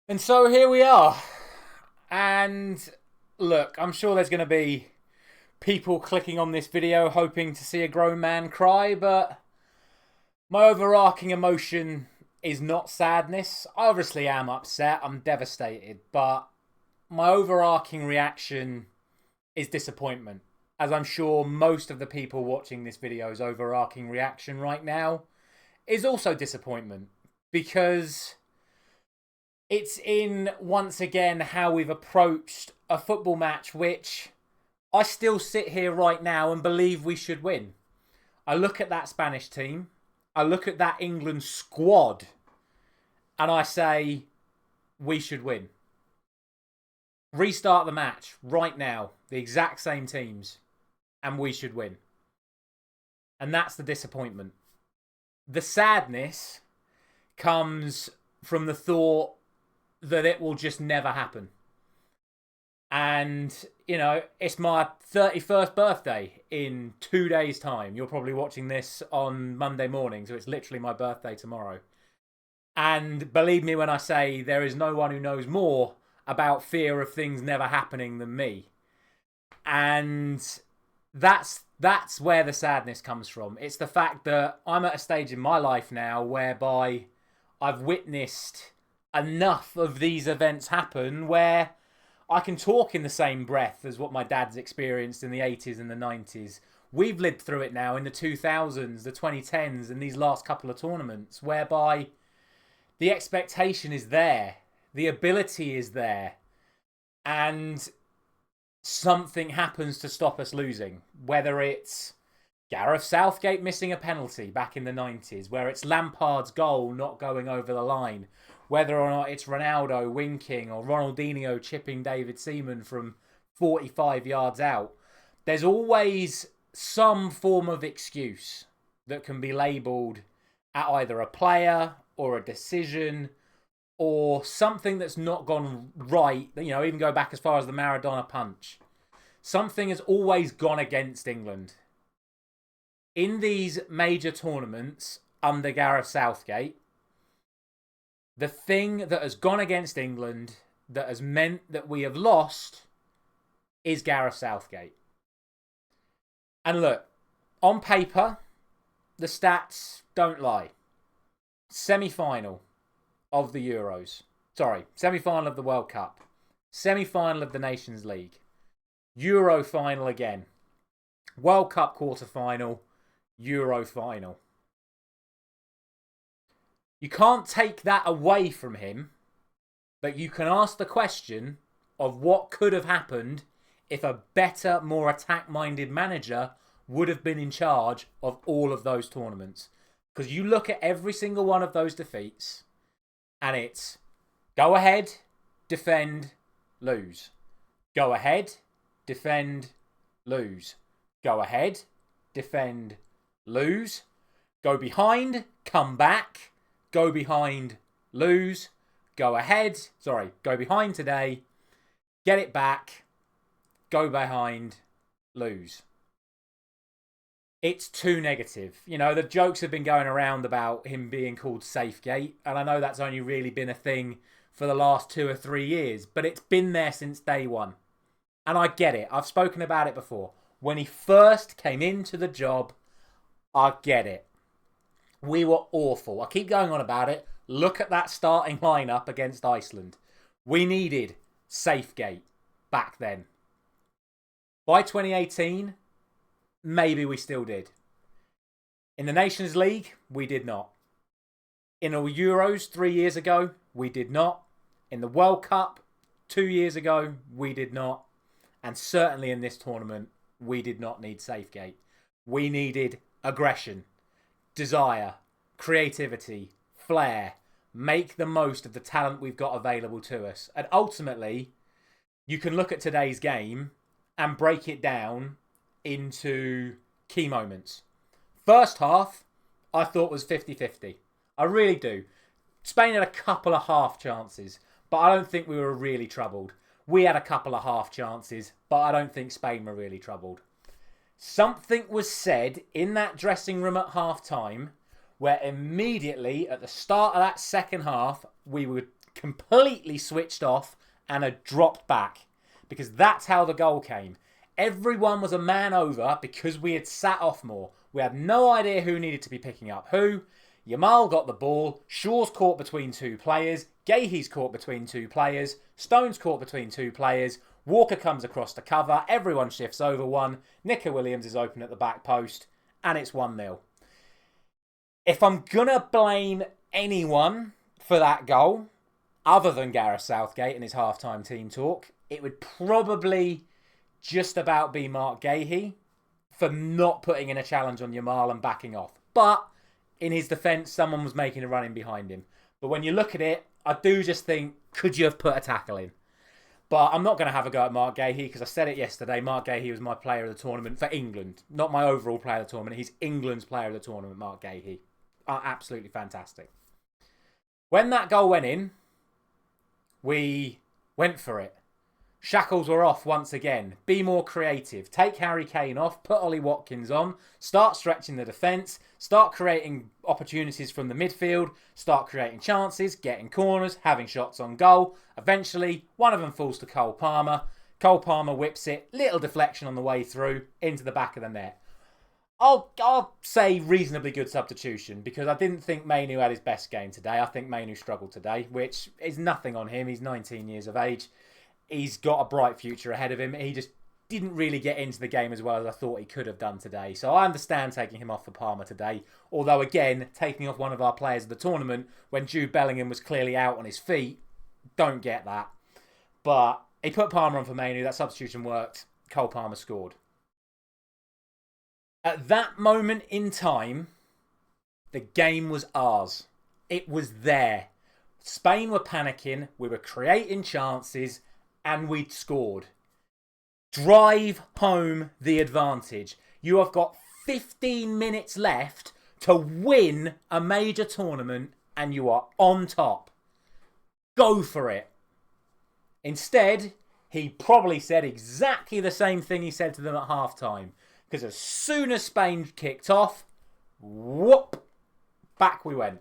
And so here we are. And look, I'm sure there's going to be people clicking on this video hoping to see a grown man cry, but my overarching emotion is not sadness. I obviously am upset, I'm devastated, but my overarching reaction is disappointment. As I'm sure most of the people watching this video's overarching reaction right now is also disappointment. Because it's in, once again, how we've approached a football match which I still sit here right now and believe we should win. I look at that Spanish team, I look at that England squad, and I say, we should win. Restart the match right now, the exact same teams, and we should win. And that's the disappointment. The sadness comes from the thought that it will just never happen. And, you know, it's my 31st birthday in 2 days' time. You're probably watching this on Monday morning, so it's literally my birthday tomorrow. And believe me when I say there is no one who knows more about fear of things never happening than me. And that's where the sadness comes from. It's the fact that I'm at a stage in my life now whereby I've witnessed enough of these events happen where I can talk in the same breath as what my dad's experienced in the 80s and the 90s. We've lived through it now in the 2000s, the 2010s, and these last couple of tournaments, whereby the expectation is there, the ability is there, and something happens to stop us losing. Whether it's Gareth Southgate missing a penalty back in the 90s, where it's Lampard's goal not going over the line, whether or not it's Ronaldo winking or Ronaldinho chipping David Seaman from 45 yards out. There's always some form of excuse that can be labelled at either a player or a decision or something that's not gone right. You know, even go back as far as the Maradona punch. Something has always gone against England. In these major tournaments under Gareth Southgate, the thing that has gone against England, that has meant that we have lost, is Gareth Southgate. And look, on paper, the stats don't lie. Semi-final of the Euros. Sorry, semi-final of the World Cup. Semi-final of the Nations League. Euro final again. World Cup quarter-final. Euro final. You can't take that away from him, but you can ask the question of what could have happened if a better, more attack-minded manager would have been in charge of all of those tournaments. Because you look at every single one of those defeats, and it's go ahead, defend, lose. Go ahead, defend, lose. Go ahead, defend, lose. Go behind, come back. Go behind, lose, go ahead. Sorry, go behind today, get it back, go behind, lose. It's too negative. You know, the jokes have been going around about him being called Safegate, and I know that's only really been a thing for the last 2 or 3 years, but it's been there since day one. And I get it. I've spoken about it before. When he first came into the job, I get it. We were awful. I keep going on about it. Look at that starting lineup against Iceland. We needed Safegate back then. By 2018, maybe we still did. In the Nations League, we did not. In the Euros 3 years ago, we did not. In the World Cup 2 years ago, we did not. And certainly in this tournament, we did not need Safegate. We needed aggression, desire, creativity, flair, make the most of the talent we've got available to us. And ultimately, you can look at today's game and break it down into key moments. First half, I thought was 50-50. I really do. Spain had a couple of half chances, but I don't think we were really troubled. We had a couple of half chances, but I don't think Spain were really troubled. Something was said in that dressing room at half time where immediately at the start of that second half, we were completely switched off and had dropped back. Because that's how the goal came. Everyone was a man over because we had sat off more. We had no idea who needed to be picking up who. Yamal got the ball. Shaw's caught between two players. Gahey's caught between two players. Stone's caught between two players. Walker comes across to cover. Everyone shifts over one. Nico Williams is open at the back post. And it's 1-0. If I'm going to blame anyone for that goal, other than Gareth Southgate and his halftime team talk, it would probably just about be Mark Gahey for not putting in a challenge on Yamal and backing off. But in his defence, someone was making a run in behind him. But when you look at it, I do just think, could you have put a tackle in? But I'm not going to have a go at Mark Gahey because I said it yesterday. Mark Gahey was my player of the tournament for England. Not my overall player of the tournament. He's England's player of the tournament, Mark Gahey. Absolutely fantastic. When that goal went in, we went for it. Shackles were off once again. Be more creative. Take Harry Kane off. Put Ollie Watkins on. Start stretching the defence. Start creating opportunities from the midfield. Start creating chances. Getting corners. Having shots on goal. Eventually, one of them falls to Cole Palmer. Cole Palmer whips it. Little deflection on the way through. Into the back of the net. I'll say reasonably good substitution because I didn't think Mainu had his best game today. I think Mainu struggled today, which is nothing on him. He's 19 years of age. He's got a bright future ahead of him. He just didn't really get into the game as well as I thought he could have done today. So I understand taking him off for Palmer today. Although, again, taking off one of our players of the tournament when Jude Bellingham was clearly out on his feet, don't get that. But he put Palmer on for Mainu. That substitution worked. Cole Palmer scored. At that moment in time, the game was ours. It was there. Spain were panicking. We were creating chances. And we'd scored. Drive home the advantage. You have got 15 minutes left to win a major tournament and you are on top. Go for it. Instead, he probably said exactly the same thing he said to them at halftime. Because as soon as Spain kicked off, whoop, back we went.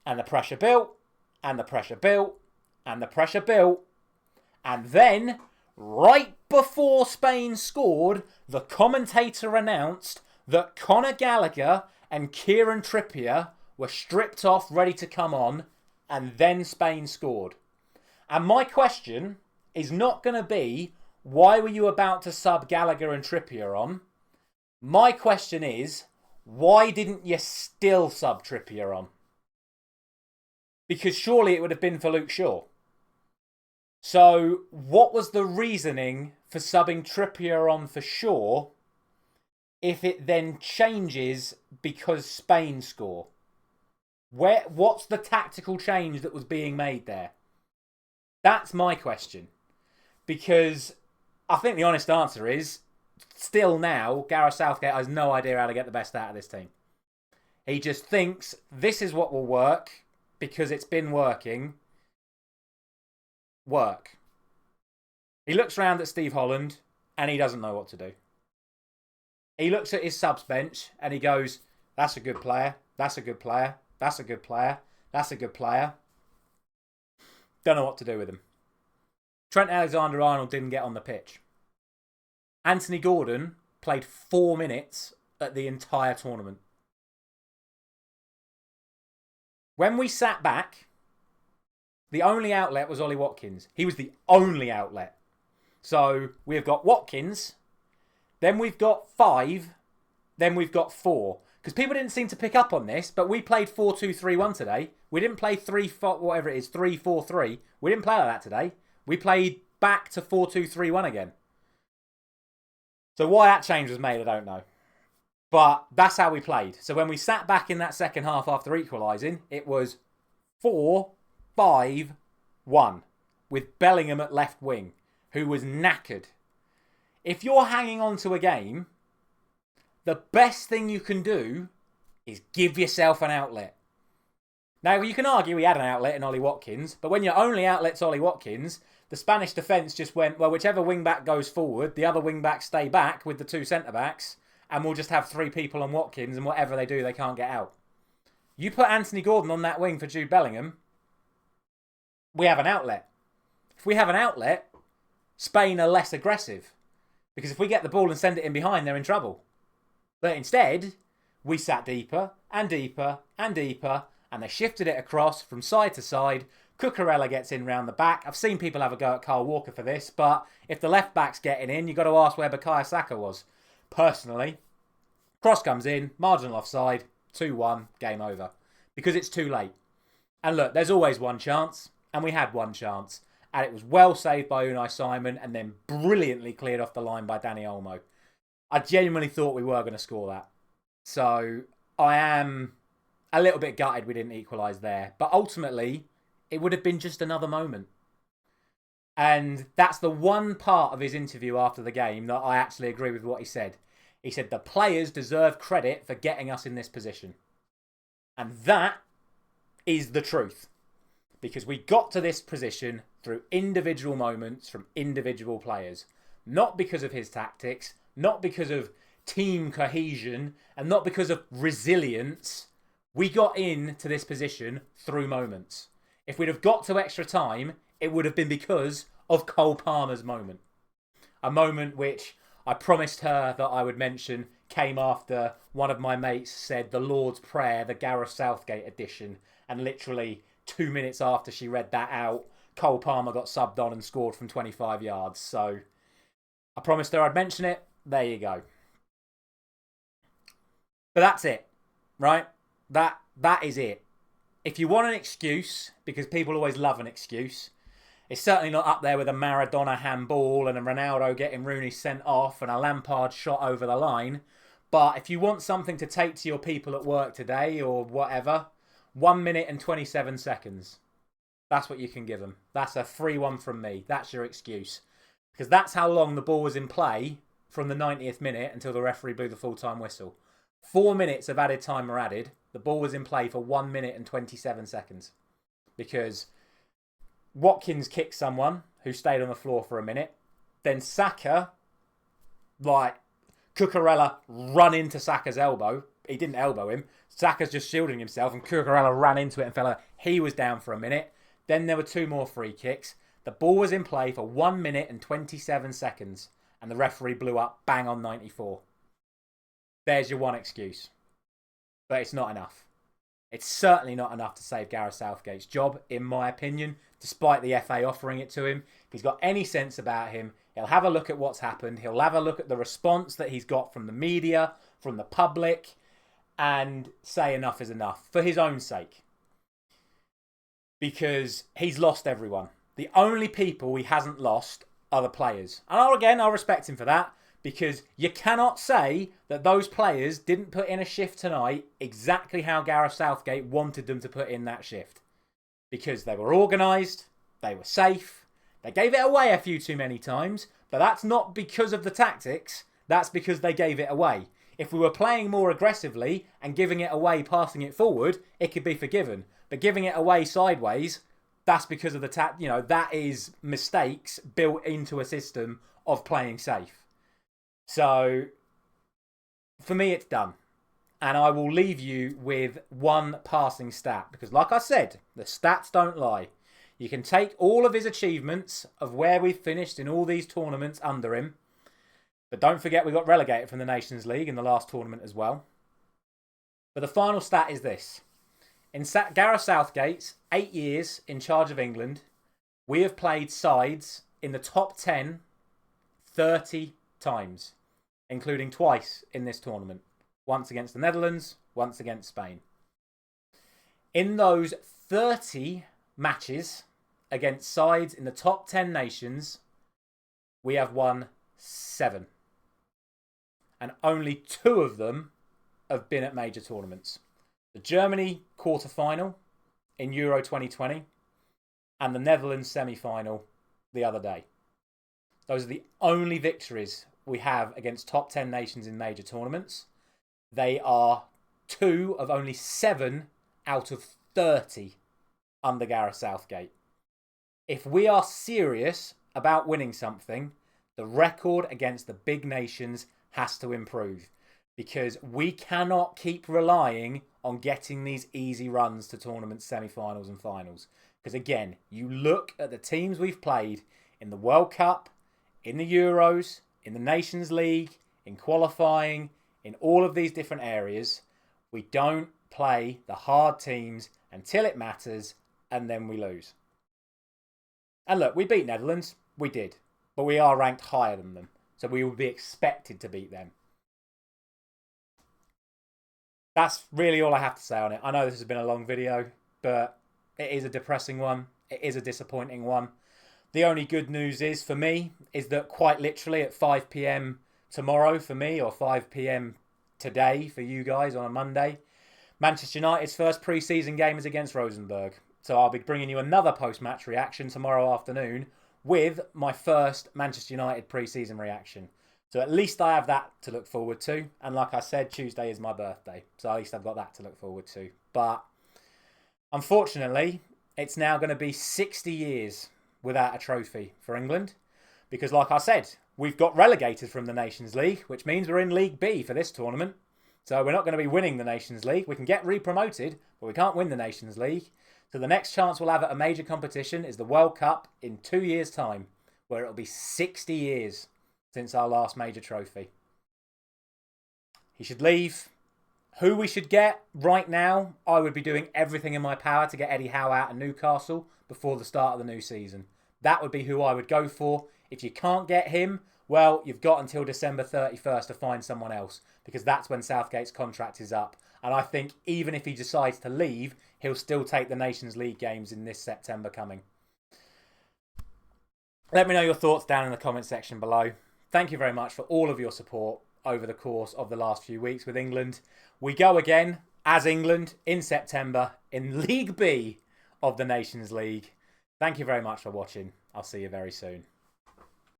And the pressure built, and the pressure built, and the pressure built. And then, right before Spain scored, the commentator announced that Conor Gallagher and Kieran Trippier were stripped off, ready to come on, and then Spain scored. And my question is not going to be, why were you about to sub Gallagher and Trippier on? My question is, why didn't you still sub Trippier on? Because surely it would have been for Luke Shaw. So, what was the reasoning for subbing Trippier on for Shaw if it then changes because Spain score? What's the tactical change that was being made there? That's my question. Because I think the honest answer is, still now, Gareth Southgate has no idea how to get the best out of this team. He just thinks this is what will work because it's been working. Work. He looks round at Steve Holland and he doesn't know what to do. He looks at his subs bench and he goes, that's a good player, that's a good player, that's a good player, that's a good player. Don't know what to do with him. Trent Alexander-Arnold didn't get on the pitch. Anthony Gordon played 4 minutes at the entire tournament. When we sat back, the only outlet was Ollie Watkins. He was the only outlet. So we've got Watkins, then we've got 5, then we've got 4. Because people didn't seem to pick up on this, but we played 4-2-3-1 today. We didn't play 3-4-3. We didn't play like that today. We played back to 4-2-3-1 again. So why that change was made, I don't know. But that's how we played. So when we sat back in that second half after equalising, it was 4-5-1 with Bellingham at left wing, who was knackered. If you're hanging on to a game, the best thing you can do is give yourself an outlet. Now, you can argue he had an outlet in Ollie Watkins, but when your only outlet's Ollie Watkins, the Spanish defence just went, well, whichever wing-back goes forward, the other wing-backs stay back with the 2 centre-backs, and we'll just have 3 people on Watkins, and whatever they do, they can't get out. You put Anthony Gordon on that wing for Jude Bellingham, we have an outlet. If we have an outlet, Spain are less aggressive. Because if we get the ball and send it in behind, they're in trouble. But instead, we sat deeper and deeper and deeper, and they shifted it across from side to side. Cucurella gets in round the back. I've seen people have a go at Kyle Walker for this, but if the left back's getting in, you've got to ask where Bukayo Saka was. Personally, cross comes in, marginal offside, 2-1, game over. Because it's too late. And look, there's always one chance, and we had one chance. And it was well saved by Unai Simon and then brilliantly cleared off the line by Dani Olmo. I genuinely thought we were going to score that. So I am a little bit gutted we didn't equalise there. But ultimately, it would have been just another moment. And that's the one part of his interview after the game that I actually agree with what he said. He said the players deserve credit for getting us in this position. And that is the truth. Because we got to this position through individual moments from individual players. Not because of his tactics, not because of team cohesion, and not because of resilience. We got into this position through moments. If we'd have got to extra time, it would have been because of Cole Palmer's moment. A moment which I promised her that I would mention came after one of my mates said the Lord's Prayer, the Gareth Southgate edition, and literally 2 minutes after she read that out, Cole Palmer got subbed on and scored from 25 yards. So I promised her I'd mention it. There you go. But that's it, right? That is it. If you want an excuse, because people always love an excuse, it's certainly not up there with a Maradona handball and a Ronaldo getting Rooney sent off and a Lampard shot over the line. But if you want something to take to your people at work today or whatever, 1 minute and 27 seconds. That's what you can give them. That's a free one from me. That's your excuse. Because that's how long the ball was in play from the 90th minute until the referee blew the full-time whistle. 4 minutes of added time were added. The ball was in play for 1 minute and 27 seconds. Because Watkins kicked someone who stayed on the floor for a minute. Then Saka, Cucurella run into Saka's elbow. He didn't elbow him. Saka's just shielding himself and Cucurella ran into it and fell over. He was down for a minute. Then there were 2 more free kicks. The ball was in play for 1 minute and 27 seconds. And the referee blew up bang on 94. There's your one excuse. But it's not enough. It's certainly not enough to save Gareth Southgate's job, in my opinion, despite the FA offering it to him. If he's got any sense about him, he'll have a look at what's happened. He'll have a look at the response that he's got from the media, from the public, and say enough is enough for his own sake. Because he's lost everyone. The only people he hasn't lost are the players. And I'll respect him for that. Because you cannot say that those players didn't put in a shift tonight exactly how Gareth Southgate wanted them to put in that shift. Because they were organised, they were safe, they gave it away a few too many times, but that's not because of the tactics, that's because they gave it away. If we were playing more aggressively and giving it away, passing it forward, it could be forgiven. But giving it away sideways, that's because of the that is mistakes built into a system of playing safe. So, for me, it's done. And I will leave you with one passing stat. Because like I said, the stats don't lie. You can take all of his achievements of where we've finished in all these tournaments under him. But don't forget we got relegated from the Nations League in the last tournament as well. But the final stat is this. In Gareth Southgate's 8 years in charge of England, we have played sides in the top 10 30 times. Including twice in this tournament. Once against the Netherlands, once against Spain. In those 30 matches against sides in the top 10 nations, we have won 7. And only 2 of them have been at major tournaments. The Germany quarter-final in Euro 2020 and the Netherlands semi-final the other day. Those are the only victories we have against top 10 nations in major tournaments. They are 2 of only 7 out of 30 under Gareth Southgate. If we are serious about winning something, the record against the big nations has to improve. Because we cannot keep relying on getting these easy runs to tournament semi-finals and finals. Because again, you look at the teams we've played in the World Cup, in the Euros, in the Nations League, in qualifying, in all of these different areas, we don't play the hard teams until it matters, and then we lose. And look, we beat Netherlands. We did. But we are ranked higher than them. So we would be expected to beat them. That's really all I have to say on it. I know this has been a long video, but it is a depressing one. It is a disappointing one. The only good news is, for me, is that quite literally at 5 p.m. tomorrow for me, or 5 p.m. today for you guys on a Monday, Manchester United's first pre-season game is against Rosenborg. So I'll be bringing you another post-match reaction tomorrow afternoon with my first Manchester United pre-season reaction. So at least I have that to look forward to. And like I said, Tuesday is my birthday. So at least I've got that to look forward to. But unfortunately, it's now going to be 60 years without a trophy for England. Because like I said, we've got relegated from the Nations League, which means we're in League B for this tournament. So we're not going to be winning the Nations League. We can get re-promoted, but we can't win the Nations League. So the next chance we'll have at a major competition is the World Cup in 2 years' time, where it'll be 60 years since our last major trophy. He should leave. Who we should get right now, I would be doing everything in my power to get Eddie Howe out of Newcastle before the start of the new season. That would be who I would go for. If you can't get him, well, you've got until December 31st to find someone else, because that's when Southgate's contract is up. And I think even if he decides to leave, he'll still take the Nations League games in this September coming. Let me know your thoughts down in the comment section below. Thank you very much for all of your support over the course of the last few weeks with England. We go again, as England, in September in League B of the Nations League. Thank you very much for watching. I'll see you very soon.